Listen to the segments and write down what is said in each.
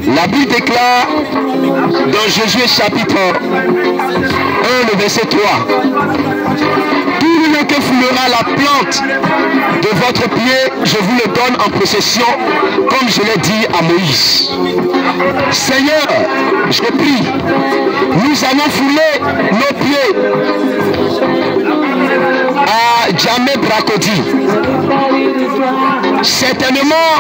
La Bible déclare dans Josué chapitre 1, le verset 3. Tout lieu que foulera la plante de votre pied, je vous le donne en possession, comme je l'ai dit à Moïse. Seigneur, je prie, nous allons fouler nos pieds à Djamé Bracody. Certainement,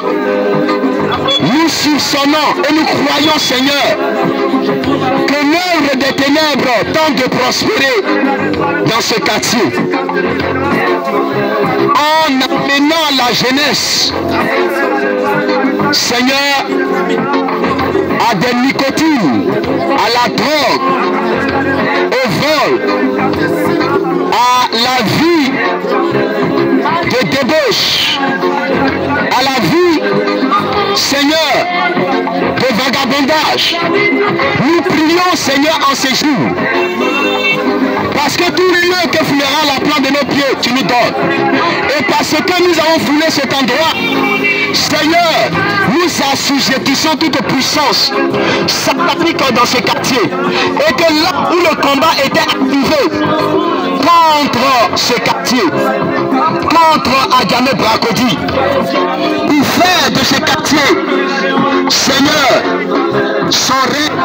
nous soupçonnons et nous croyons, Seigneur, que l'œuvre des ténèbres tente de prospérer dans ce quartier. En amenant la jeunesse, Seigneur, à des nicotines, à la drogue, au vol, à la vie de débauche, à la vie, Seigneur, de vagabondage. Nous prions, Seigneur, en ces jours. Parce que tout lieu que foulera la plante de nos pieds, tu nous donnes. Et parce que nous avons foulé cet endroit, Seigneur, nous assujettissons toute puissance satanique dans ce quartier. Et que là où le combat était activé contre ce quartier, contre Adjamé Bracody, pour faire de ce quartier, Seigneur, son règne,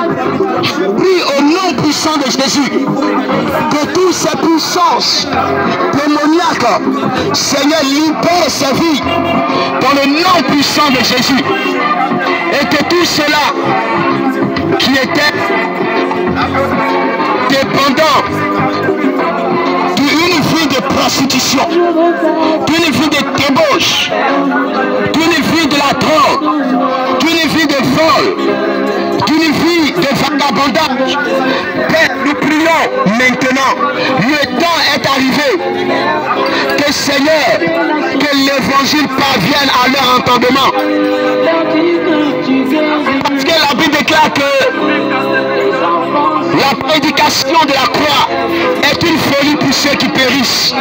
prie au nom puissant de Jésus, que toutes ces puissances démoniaques, Seigneur, libère sa vie dans le nom puissant de Jésus. Et que tout cela qui était dépendant d'une vie de prostitution, d'une vie de débauche, d'une vie de la drogue, d'une vie de vol, d'une vie de vagabondage. Père, nous prions maintenant, le temps est arrivé, que Seigneur, que l'évangile parvienne à leur entendement. Parce que la Bible déclare que la prédication de la croix est une folie pour ceux qui périssent.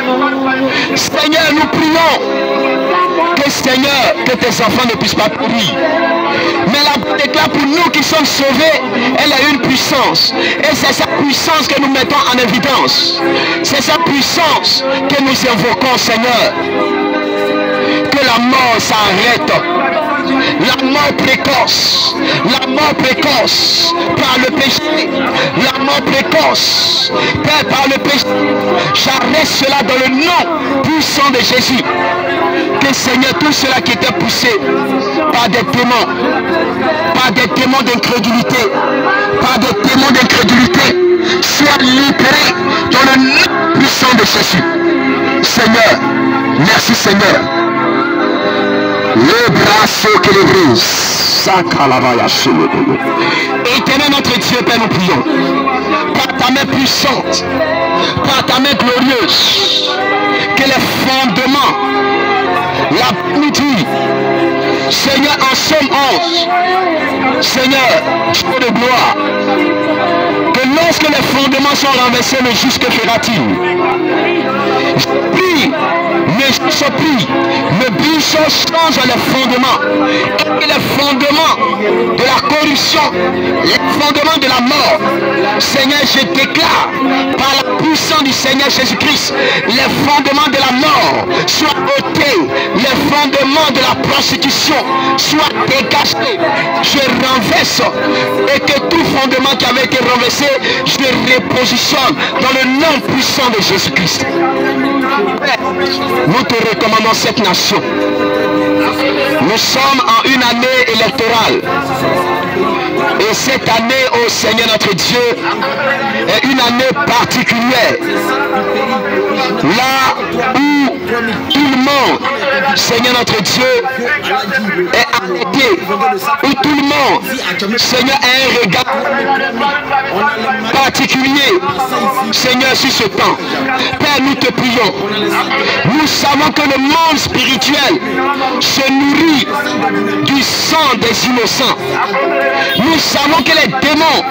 Seigneur, nous prions que Seigneur, que tes enfants ne puissent pas périr. Mais la Bible déclare pour nous qui sommes sauvés, elle a une puissance. Et c'est cette puissance que nous mettons en évidence. C'est cette puissance que nous invoquons, Seigneur. Que la mort s'arrête. La mort précoce, par le péché, la mort précoce, Père, par le péché, j'arrête cela dans le nom puissant de Jésus. Que Seigneur, tout cela qui était poussé par des démons d'incrédulité, soit libéré dans le nom puissant de Jésus. Seigneur, merci Seigneur. Le bras que le brise. Éternel notre Dieu, Père, nous prions. Par ta main puissante, par ta main glorieuse, que les fondements, la midi, Seigneur, en Somme 11, Seigneur, Dieu de gloire, que lorsque les fondements sont renversés, le juste que fera-t-il? Je prie, le bûcher change les fondements, et les fondements de la corruption, les fondements de la mort. Seigneur, je déclare par la puissance du Seigneur Jésus-Christ, les fondements de la mort soient ôtés, les fondements de la prostitution soient dégagés. Je renverse, et que tout fondement qui avait été renversé, je le repositionne dans le nom puissant de Jésus-Christ. Nous te recommandons cette nation. Nous sommes en une année électorale. Et cette année, ô Seigneur notre Dieu, est une année particulière. Là où tout le monde, Seigneur notre Dieu, est arrêté. Où tout le monde, Seigneur, a un regard particulier, Seigneur, sur ce temps. Père, nous te prions. Nous savons que le monde spirituel se nourrit du sang des innocents. Nous savons que les démons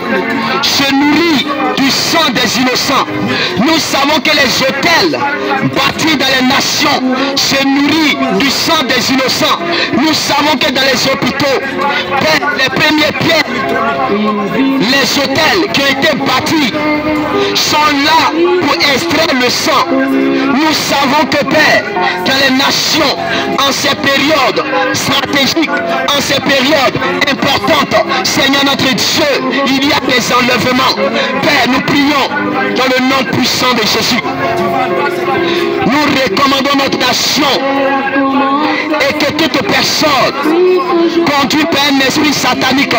se nourrissent du sang des innocents. Nous savons que les hôtels bâtis dans les nations nation se nourrit du sang des innocents. Nous savons que dans les hôpitaux, Père, les premières pierres, les hôtels qui ont été bâtis sont là pour extraire le sang. Nous savons que, Père, dans les nations, en ces périodes stratégiques, en ces périodes importantes, Seigneur notre Dieu, il y a des enlèvements. Père, nous prions dans le nom puissant de Jésus. Nous recommandons notre nation et que toute personne conduite par un esprit satanique,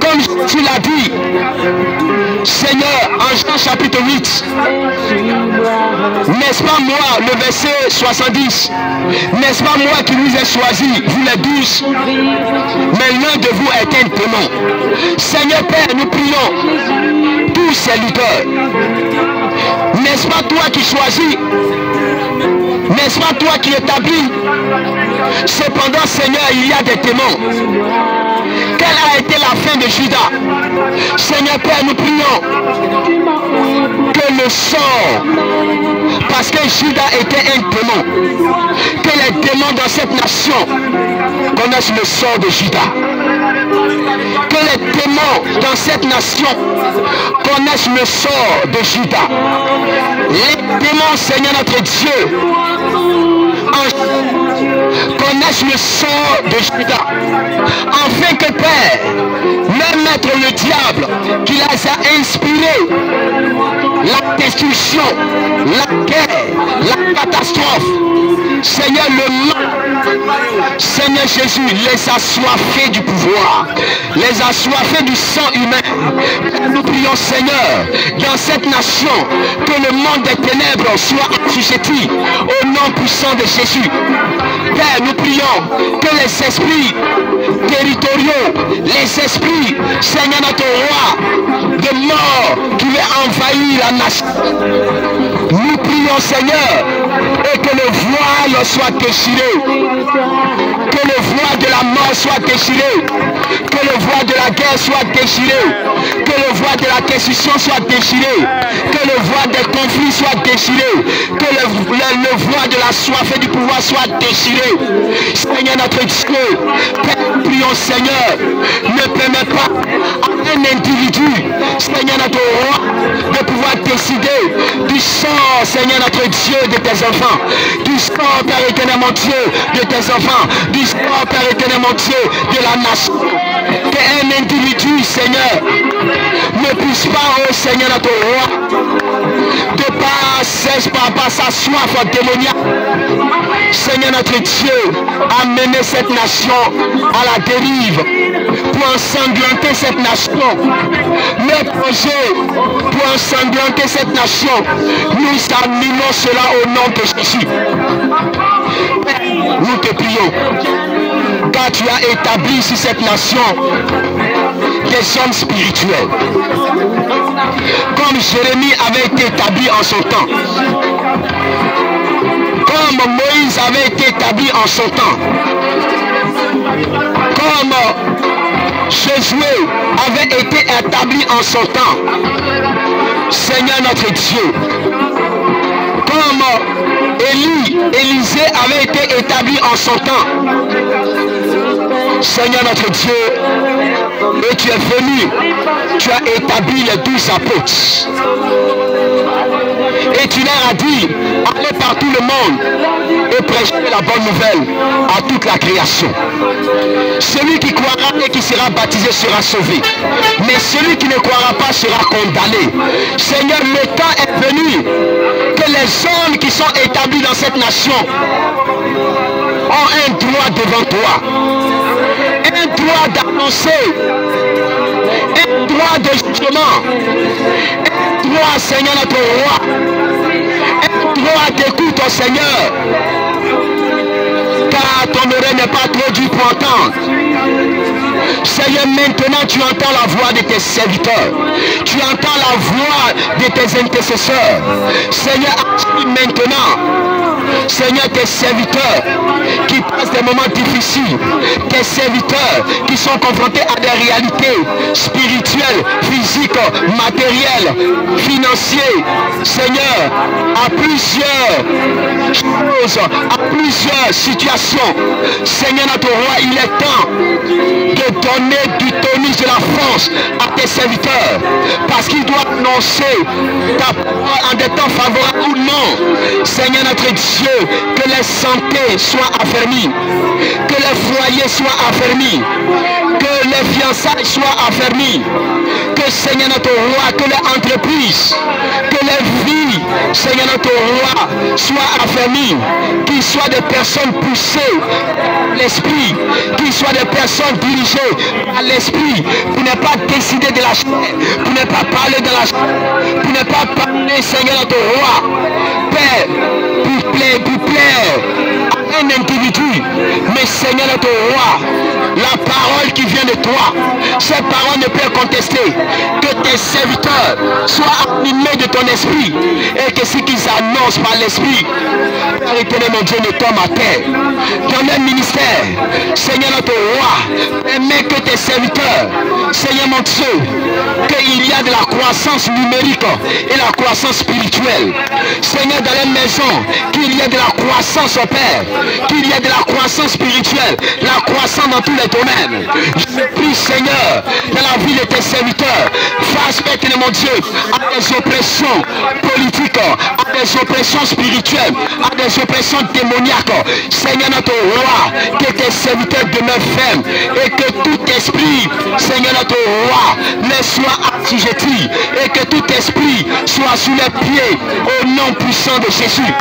comme tu l'as dit, Seigneur, en Jean chapitre 8, n'est-ce pas moi, le verset 70, n'est-ce pas moi qui vous ai choisi, vous les 12, mais l'un de vous est un démon. Seigneur Père, nous prions tous ces lutteurs. N'est-ce pas toi qui choisis? N'est-ce pas toi qui établis? Cependant, Seigneur, il y a des démons. Quelle a été la fin de Judas? Seigneur Père, nous prions que le sort, parce que Judas était un démon, que les démons dans cette nation connaissent le sort de Judas. Que les démons dans cette nation connaissent le sort de Judas. Les démons, Seigneur notre Dieu, connaissent le sort de Judas, afin que Père, même mettre le diable qui les a inspirés, la destruction, la guerre, la catastrophe, Seigneur, le mal, Seigneur Jésus, les assoiffés du pouvoir, les assoiffés du sang humain. Nous prions, Seigneur, dans cette nation, que le monde des ténèbres soit assujetti au nom puissant de Jésus. Père, nous prions que les esprits territoriaux, les esprits, Seigneur notre roi, de mort qui veut envahir la nation, nous prions, Seigneur, et que le voile soit déchiré, que le voile de la mort soit déchiré, que le voile de la guerre soit déchiré, que le voile de la destruction soit déchiré, que le voile des conflits soit déchiré, que le voile de la soif et du pouvoir soit déchiré. Seigneur notre Dieu, Père, prions, Seigneur, ne permets pas à un individu, Seigneur notre roi, de pouvoir décider du sort, Seigneur notre Dieu, de tes enfants, du sort, Père éternellement Dieu, de tes enfants, du sort, Père éternellement Dieu, de la nation. Qu'un individu, Seigneur, ne puisse pas, oh Seigneur notre roi, de par sa soif démoniaque, Seigneur notre Dieu, amener cette nation à la dérive, pour ensanglanter cette nation. Nos projets pour ensanglanter cette nation, nous annulons cela au nom de Jésus. Nous te prions, car tu as établi sur cette nation des hommes spirituels, comme Jérémie avait été établi en son temps, comme Moïse avait été établi en son temps, comme Josué avait été établi en son temps. Seigneur notre Dieu, comme Élisée avait été établi en son temps. Seigneur notre Dieu, et tu es venu, tu as établi les 12 apôtres. Et tu leur as dit, allez par tout le monde et prêchez la bonne nouvelle à toute la création. Celui qui croira et qui sera baptisé sera sauvé. Mais celui qui ne croira pas sera condamné. Seigneur, le temps est venu que les hommes qui sont établis dans cette nation ont un droit devant toi. Un droit d'annoncer, un droit de jugement, un droit, Seigneur notre roi, un droit d'écoute au Seigneur, car ton oreille n'est pas trop dure pour entendre. Seigneur, maintenant tu entends la voix de tes serviteurs, tu entends la voix de tes intercesseurs. Seigneur, agis maintenant Seigneur, tes serviteurs qui passent des moments difficiles, tes serviteurs qui sont confrontés à des réalités spirituelles, physiques, matérielles, financières, Seigneur, à plusieurs choses, à plusieurs situations. Seigneur notre roi, il est temps de donner du tonus, de la force à tes serviteurs, parce qu'ils doivent annoncer ta parole en des temps favorables ou non. Seigneur notre Dieu, que les santé soient affermies, que les foyers soient affermis, que les fiançailles soient affermies, que Seigneur notre roi, que les entreprises, que les vies, Seigneur notre roi, soient affermies, qu'ils soient des personnes poussées par l'esprit, qu'ils soient des personnes dirigées par l'esprit, pour ne pas décider de la chair, pour ne pas parler de la chair, pour ne pas parler, Seigneur notre roi, Père, pour plaire à un individu, mais Seigneur notre roi, la parole qui vient de toi, cette parole ne peut contester, que tes serviteurs soient animés de ton esprit, et que ce qu'ils annoncent par l'esprit, éternel mon Dieu, ne tombe à terre. Dans leur ministère, Seigneur notre roi, permets que tes serviteurs, Seigneur mon Dieu, qu'il y a de la croissance numérique et la croissance spirituelle. Seigneur, dans les maisons, qu'il y ait de la croissance au Père, qu'il y ait de la croissance spirituelle, la croissance dans tous les domaines. Je prie, Seigneur, dans la vie de tes serviteurs, face, éternel mon Dieu, à des oppressions politiques, à des oppressions spirituelles, à des oppressions démoniaques. Seigneur notre roi, que tes serviteurs demeurent fermes et que tout esprit, Seigneur notre roi, les soit assujetti et que tout esprit soit sous les pieds au nom puissant de Jésus.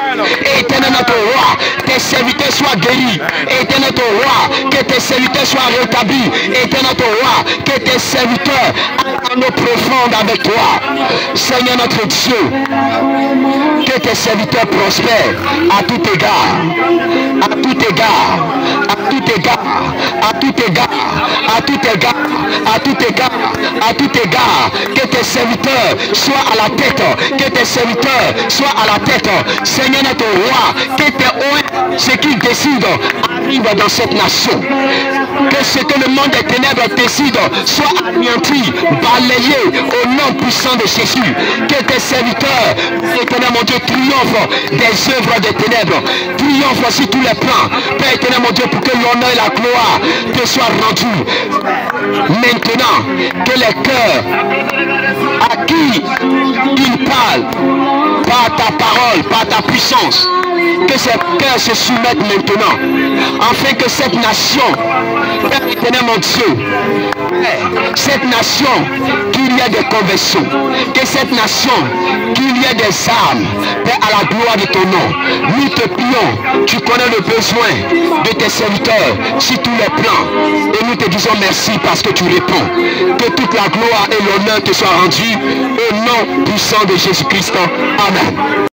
Éternel notre roi, tes serviteurs soient guéris. Éternel notre roi, que tes serviteurs soient rétablis. Éternel notre roi, que tes serviteurs aient en eau profonde avec toi. Seigneur notre Dieu, que tes serviteurs prospèrent à tout égard, à tout égard, à tout égard, à tout égard, à tout égard, à tout égard, à tout égard, que tes serviteurs soient à la tête, que tes serviteurs soient à la tête. Seigneur notre roi, que tes ce qu'ils décident arrive dans cette nation. Que ce que le monde des ténèbres décide soit anéanti, balayé au nom puissant de Jésus. Que tes serviteurs, éternel mon Dieu, triomphent des œuvres des ténèbres, triomphent sur tous les plans. Père éternel mon Dieu, pour que l'honneur et la gloire te soient rendus. Maintenant, que les cœurs à qui il parle, par ta parole, par ta puissance, que ces cœurs se soumettent maintenant, afin que cette nation, Père éternel mon Dieu, cette nation, qu'il y ait des conversions, que cette nation, qu'il y ait des âmes, Père, à la gloire de ton nom. Nous te prions, tu connais le besoin de tes serviteurs sur tous les plans, et nous te disons merci parce que tu réponds. Que toute la gloire et l'honneur te soient rendus au nom puissant de Jésus-Christ. Amen.